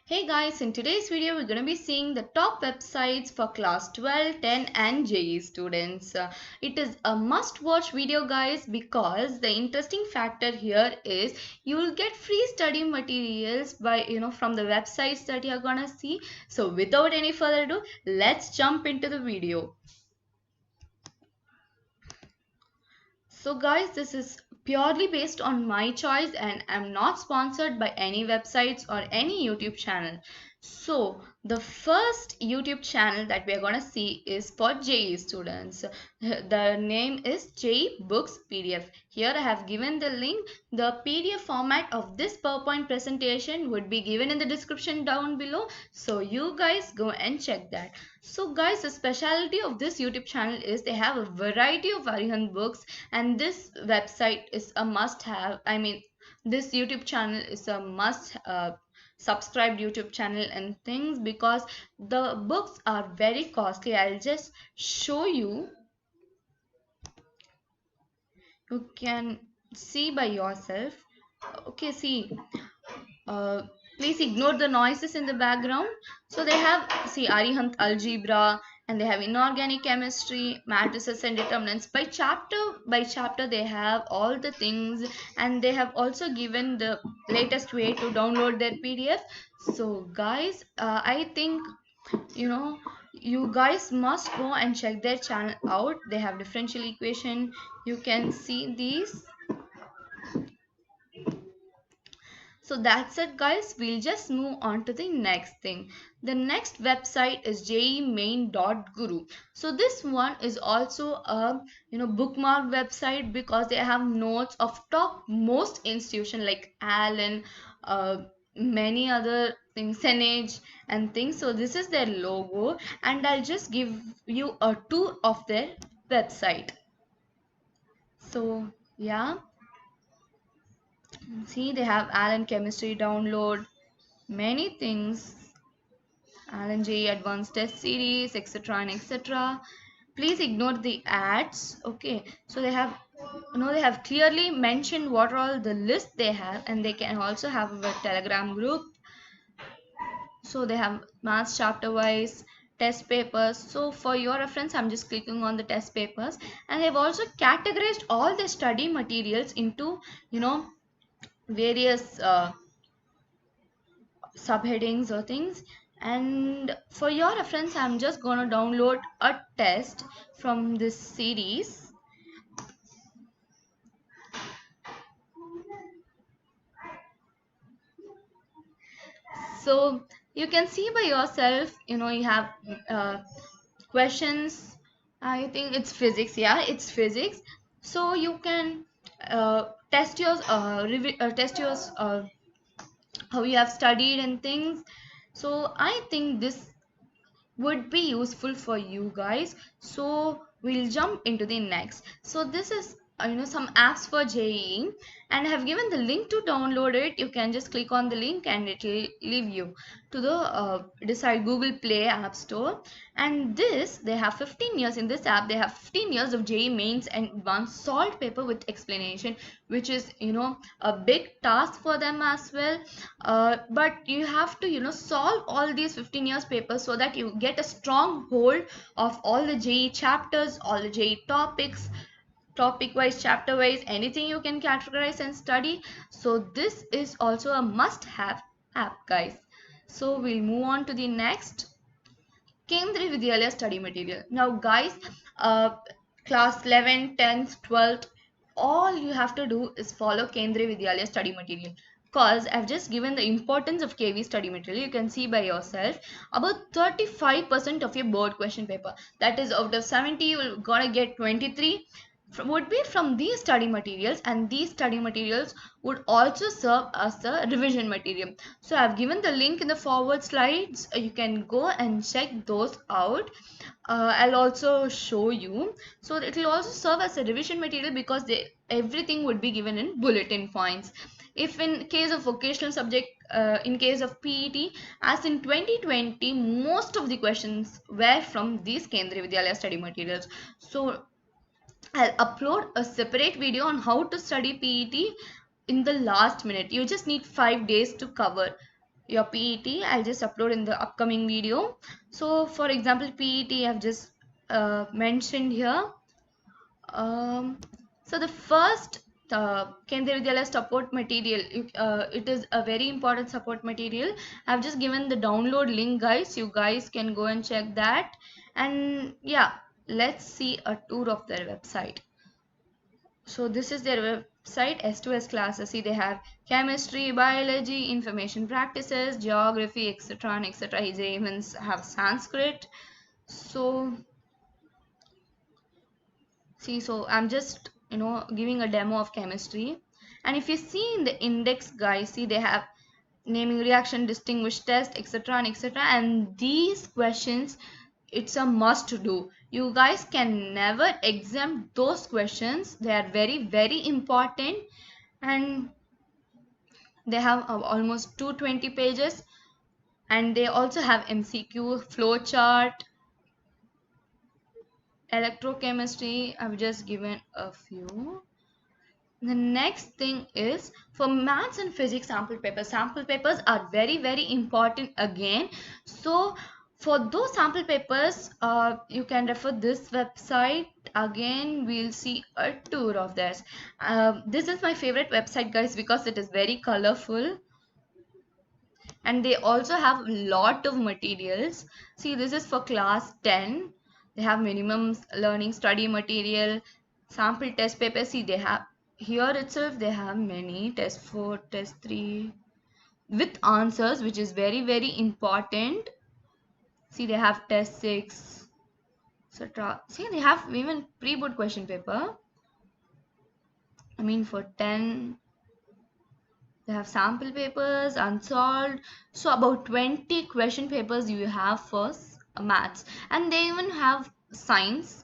Hey guys, in today's video we're going to be seeing the top websites for class 12, 10 and JEE students. It is a must watch video guys because the interesting factor here is you will get free study materials by from the websites that you're going to see. So without any further ado, let's jump into the video. So guys, this is purely based on my choice and I'm not sponsored by any websites or any YouTube channel. So the first YouTube channel that we are going to see is for JEE students. The name is JEE Books PDF. Here I have given the link. The PDF format of this PowerPoint presentation would be given in the description down below. So you guys go and check that. So guys, the specialty of this YouTube channel is they have a variety of Arihant books, and this website is a must have. I mean, this YouTube channel is a must subscribed YouTube channel and things because the books are very costly. I'll just show you. You can see by yourself. Okay, see. Uh, Please ignore the noises in the background. So they have, see, Arihant algebra, and they have inorganic chemistry, matrices and determinants. By chapter they have all the things, and they have also given the latest way to download their PDF. So guys, I think you guys must go and check their channel out. They have differential equation. You can see these. So that's it guys, we'll just move on to the next thing. The next website is jemain.guru. So this one is also a bookmark website because they have notes of top most institution like Allen, many other things, Senage and things. So this is their logo and I'll just give you a tour of their website. So yeah, see they have Allen chemistry download, many things, Alan J advanced test series, etc. and etc. Please ignore the ads. Okay, so they have clearly mentioned what are all the lists they have, and they can also have a Telegram group. So they have maths chapter wise test papers. So for your reference, I'm just clicking on the test papers, and they've also categorized all the study materials into various subheadings or things. And for your reference, I'm just gonna download a test from this series. So you can see by yourself, you have questions. I think it's physics. Yeah, it's physics. So you can test yours, test yours, how you have studied and things. So I think this would be useful for you guys. So we'll jump into the next. So this is some apps for JEE, and I have given the link to download it. You can just click on the link and it will leave you to the decide Google Play App Store. And this, they have 15 years in this app. They have 15 years of JEE mains and advanced solved paper with explanation, which is a big task for them as well. But you have to solve all these 15 years papers so that you get a strong hold of all the JEE chapters, all the JEE topics, topic wise, chapter wise, anything you can categorize and study. So this is also a must have app guys. So we'll move on to the next, Kendriya Vidyalaya study material. Now guys, class 11, 10th, 12th, all you have to do is follow Kendriya Vidyalaya study material. Cause I've just given the importance of KV study material. You can see by yourself about 35% of your board question paper. That is out of 70, you're gonna get 23 would be from these study materials, and these study materials would also serve as the revision material. So I've given the link in the forward slides. You can go and check those out. I'll also show you. So it will also serve as a revision material because everything would be given in bulletin points. If in case of vocational subject, in case of PET, as in 2020, most of the questions were from these Kendriya Vidyalaya study materials. So I'll upload a separate video on how to study PET in the last minute. You just need 5 days to cover. your PET, I'll just upload in the upcoming video. So for example, PET I've just mentioned here. So the first Kendriya Vidyalaya support material, it is a very important support material. I've just given the download link, guys. You guys can go and check that. And yeah, let's see a tour of their website. So this is their website, S2S classes. See, they have chemistry, biology, information practices, geography, etc. and etc. They even have Sanskrit. So see, so I'm just giving a demo of chemistry. And if you see in the index, guys, see they have naming reaction, distinguished test, etc. and etc. And these questions, it's a must to do. You guys can never exempt those questions. They are very, very important. And they have almost 220 pages. And they also have MCQ, flowchart, electrochemistry. I've just given a few. The next thing is for maths and physics sample papers. Sample papers are very, very important again. So for those sample papers, you can refer this website. Again, we'll see a tour of this. This is my favorite website, guys, because it is very colorful. And they also have a lot of materials. See, this is for class 10. They have minimum learning study material, sample test paper. See, they have here itself, they have many test 4, test 3 with answers, which is very, very important. See, they have test 6, etc. See, they have even pre-board question paper. I mean, for 10, they have sample papers, unsolved. So about 20 question papers you have for maths. And they even have science.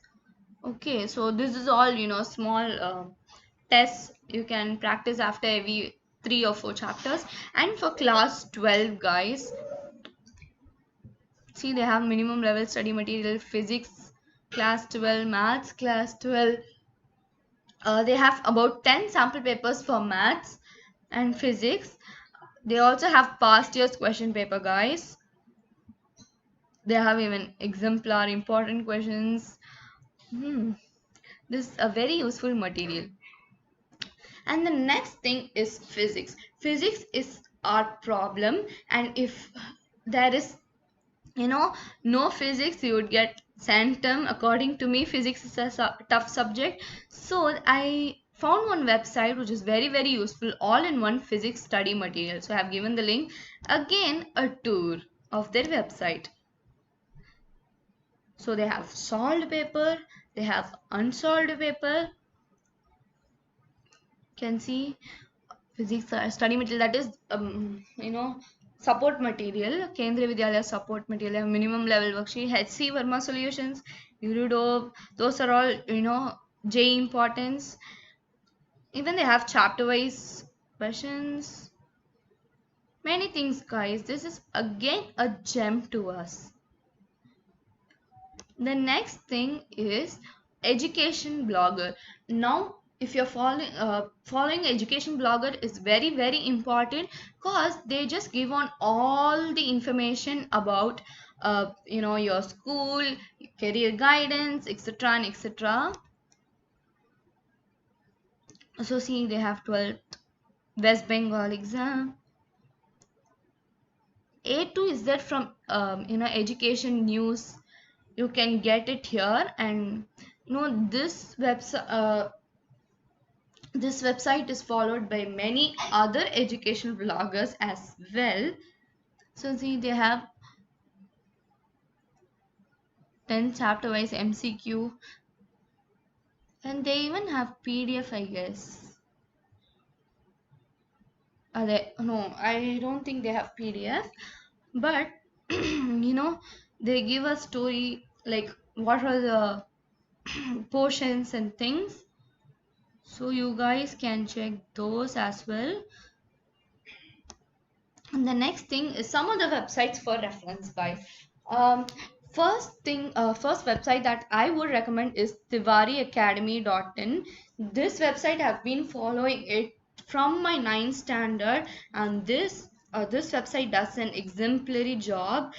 Okay, so this is all, small tests you can practice after every 3 or 4 chapters. And for class 12, guys, see they have minimum level study material, physics, class 12, maths, class 12. They have about 10 sample papers for maths and physics. They also have past year's question paper, guys. They have even exemplar important questions. This is a very useful material. And the next thing is physics. Physics is our problem, and if there is no physics, you would get centum. According to me, physics is a tough subject. So I found one website which is very, very useful, all in one physics study material. So I have given the link. Again, a tour of their website. So they have solved paper, they have unsolved paper. You can see physics study material, that is support material. Kendriya Vidyalaya support material, minimum level worksheet, HC Verma solutions, Eurydope. Those are all J importance. Even they have chapter wise questions. Many things, guys. This is again a gem to us. The next thing is education blogger. Now if you're following education blogger is very, very important, because they just give on all the information about your school, career guidance, etc. and etc. So see, they have 12th West Bengal exam. A2 is that from education news. You can get it here. And this website is followed by many other educational bloggers as well. So see, they have 10 chapter wise MCQ, and they even have PDF, I guess. Are they? No, I don't think they have PDF, but they give a story like what are the portions and things. So you guys can check those as well. And the next thing is some of the websites for reference, guys. First website that I would recommend is tiwariacademy.in. This website I've been following it from my 9th standard, and this this website does an exemplary job.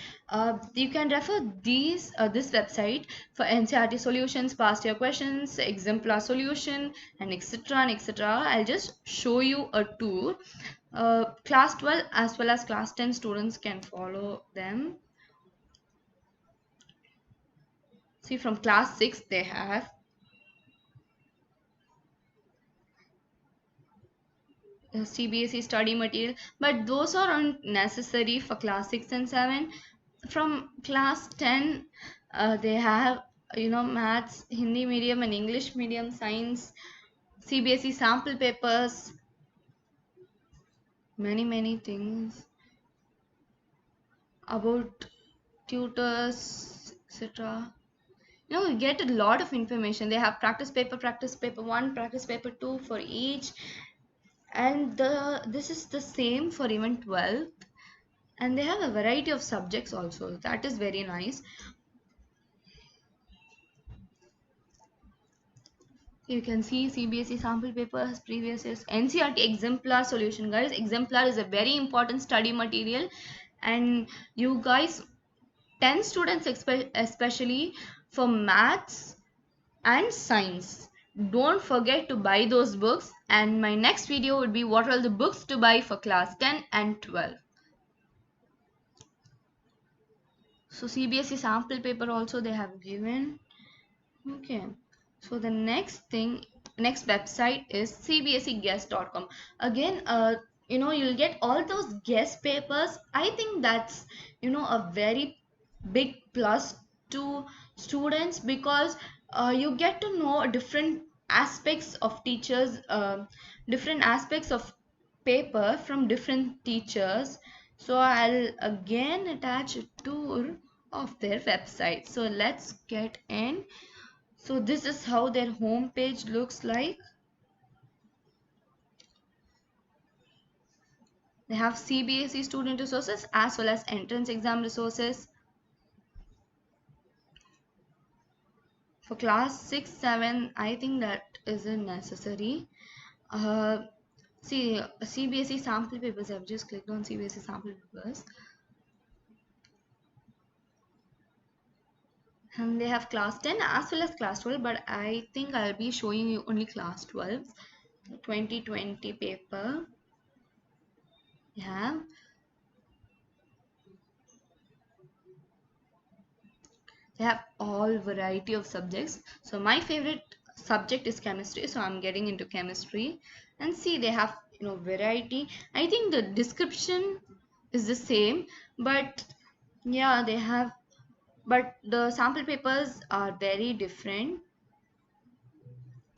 You can refer this website for NCRT solutions, past year questions, exemplar solution, and etc. and etc. I'll just show you a tour. Class 12 as well as class 10 students can follow them. See, from class 6 they have CBSE study material, but those aren't necessary for class 6 and 7. From class 10, they have, maths, Hindi medium and English medium, science, CBSE sample papers, many things about tutors, etc. You get a lot of information. They have practice paper 1, practice paper 2 for each, and this is the same for even 12th, and they have a variety of subjects also. That is very nice. You can see CBSE sample papers, previous years, NCRT exemplar solution, guys. Exemplar is a very important study material, and you guys, 10 students especially for maths and science, don't forget to buy those books. And my next video would be what are the books to buy for class 10 and 12. So CBSE sample paper also they have given. Okay, so the next website is cbseguest.com. Again, you'll get all those guest papers. I think that's, a very big plus to students, because you get to know different aspects of teachers, different aspects of paper from different teachers. So I'll again attach a tour of their website. So let's get in. So this is how their home page looks like. They have CBSE student resources as well as entrance exam resources. For class 6, 7, I think that isn't necessary. See, CBSE sample papers, I've just clicked on CBSE sample papers. And they have class 10 as well as class 12, but I think I'll be showing you only class 12. 2020 paper. Yeah. They have all variety of subjects. So my favorite subject is chemistry, so I'm getting into chemistry. And see, they have, variety. I think the description is the same, but yeah, they have, but the sample papers are very different.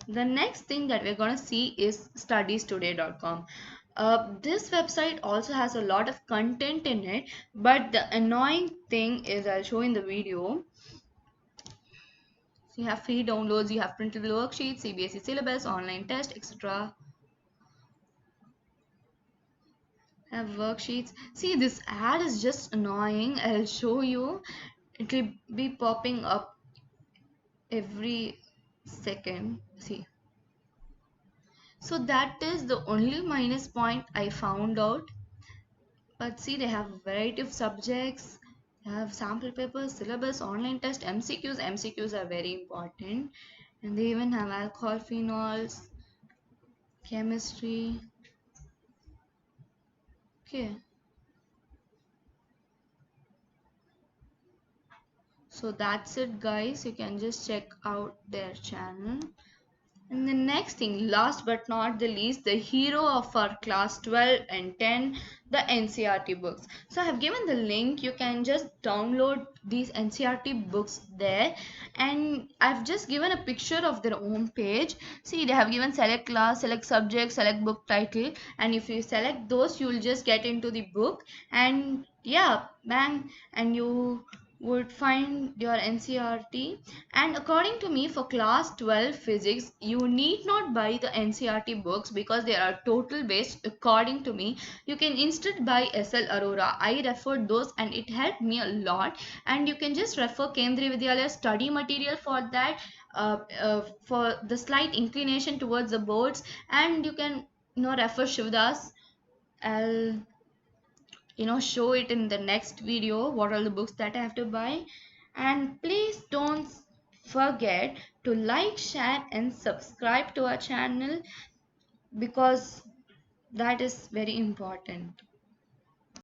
The next thing that we're going to see is studiestoday.com. This website also has a lot of content in it, but the annoying thing is, I'll show in the video. So you have free downloads, you have printed worksheets, CBSE syllabus, online test, etc. Have worksheets. See, this ad is just annoying. I'll show you. It will be popping up every second. See. So that is the only minus point I found out. But see, they have a variety of subjects. They have sample papers, syllabus, online test, MCQs. MCQs are very important. And they even have alcohol, phenols, chemistry. Okay. So that's it, guys. You can just check out their channel. And the next thing, last but not the least, the hero of our class 12 and 10, the NCRT books. So I have given the link. You can just download these NCRT books there. And I've just given a picture of their home page. See, they have given select class, select subject, select book title. And if you select those, you'll just get into the book. And yeah, bang, and you would find your NCRT. And according to me, for class 12 physics, you need not buy the NCRT books because they are total based. According to me, you can instead buy SL Aurora. I referred those and it helped me a lot. And you can just refer Kendriya Vidyalaya study material for that, for the slight inclination towards the boards. And you can, refer Shivdas. I'll show it in the next video what are the books that I have to buy. And please don't forget to like, share and subscribe to our channel, because that is very important.